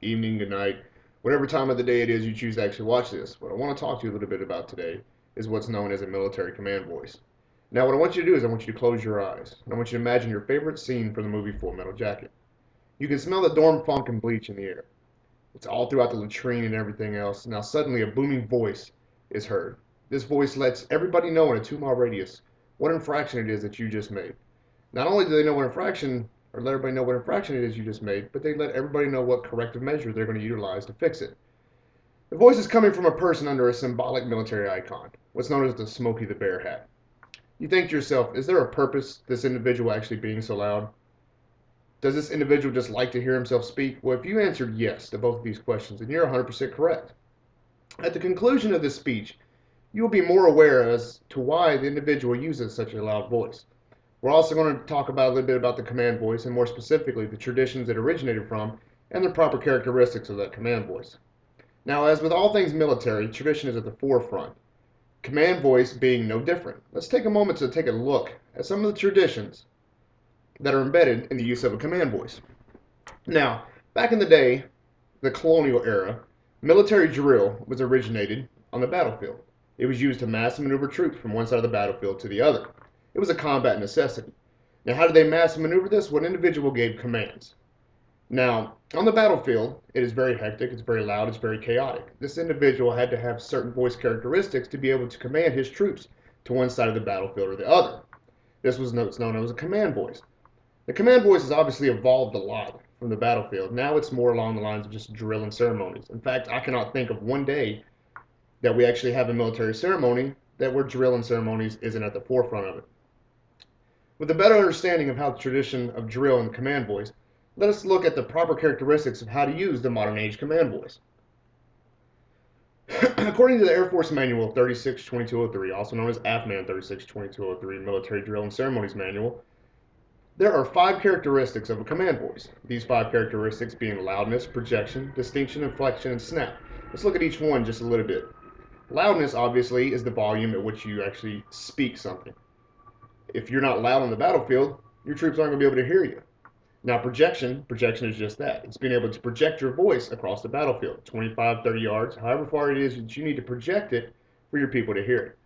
evening, good night, whatever time of the day it is you choose to actually watch this. What I want to talk to you a little bit about today is what's known as a military command voice. Now, what I want you to do is I want you to close your eyes, and I want you to imagine your favorite scene from the movie Full Metal Jacket. You can smell the dorm funk and bleach in the air. It's all throughout the latrine and everything else. Now, suddenly, a booming voice is heard. This voice lets everybody know in a 2 mile radius what infraction it is that you just made. Not only do they know what infraction, or let everybody know what infraction it is you just made, but they let everybody know what corrective measure they're going to utilize to fix it. The voice is coming from a person under a symbolic military icon, what's known as the Smokey the Bear hat. You think to yourself, is there a purpose to this individual actually being so loud? Does this individual just like to hear himself speak? Well, if you answered yes to both of these questions, then you're 100% correct. At the conclusion of this speech, you will be more aware as to why the individual uses such a loud voice. We're also going to talk about a little bit about the command voice, and more specifically the traditions it originated from and the proper characteristics of that command voice. Now, as with all things military, tradition is at the forefront, command voice being no different. Let's take a moment to take a look at some of the traditions that are embedded in the use of a command voice. Now, back in the day, the colonial era, military drill was originated on the battlefield. It was used to mass maneuver troops from one side of the battlefield to the other. It was a combat necessity. Now, how did they mass maneuver this? One individual gave commands. Now, on the battlefield, it is very hectic, it's very loud, it's very chaotic. This individual had to have certain voice characteristics to be able to command his troops to one side of the battlefield or the other. This was known as a command voice. The command voice has obviously evolved a lot from the battlefield. Now it's more along the lines of just drill and ceremonies. In fact, I cannot think of one day that we actually have a military ceremony that where drill and ceremonies isn't at the forefront of it. With a better understanding of how the tradition of drill and command voice, let us look at the proper characteristics of how to use the modern age command voice. According to the Air Force Manual 362203, also known as AFMAN 362203, Military Drill and Ceremonies Manual, there are 5 characteristics of a command voice. These 5 characteristics being loudness, projection, distinction, inflection, and snap. Let's look at each one just a little bit. Loudness, obviously, is the volume at which you actually speak something. If you're not loud on the battlefield, your troops aren't going to be able to hear you. Now, projection is just that. It's being able to project your voice across the battlefield, 25, 30 yards, however far it is that you need to project it for your people to hear it.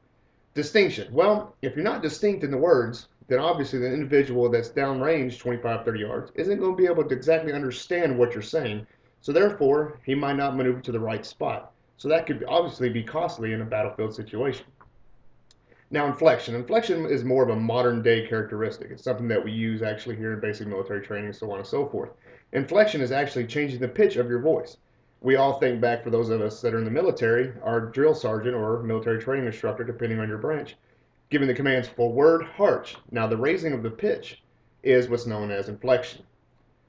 Distinction. Well, if you're not distinct in the words, then obviously the individual that's downrange 25, 30 yards isn't going to be able to exactly understand what you're saying. So therefore, he might not maneuver to the right spot. So that could obviously be costly in a battlefield situation. Now, inflection. Inflection is more of a modern day characteristic. It's something that we use actually here in basic military training, so on and so forth. Inflection is actually changing the pitch of your voice. We all think back, for those of us that are in the military, our drill sergeant or military training instructor, depending on your branch, giving the commands forward, march. Now, the raising of the pitch is what's known as inflection.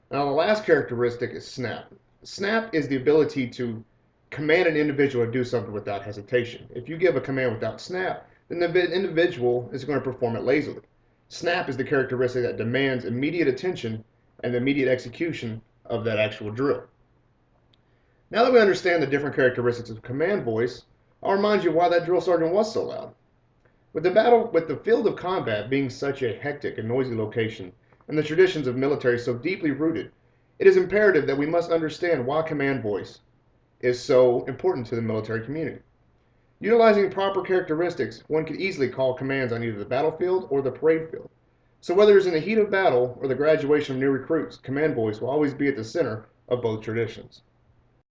Now, the last characteristic is snap. Snap is the ability to command an individual to do something without hesitation. If you give a command without snap, then the individual is going to perform it lazily. Snap is the characteristic that demands immediate attention and immediate execution of that actual drill. Now that we understand the different characteristics of command voice, I'll remind you why that drill sergeant was so loud. With the field of combat being such a hectic and noisy location, and the traditions of military so deeply rooted, it is imperative that we must understand why command voice is so important to the military community. Utilizing proper characteristics, one could easily call commands on either the battlefield or the parade field. So whether it's in the heat of battle or the graduation of new recruits, command voice will always be at the center of both traditions.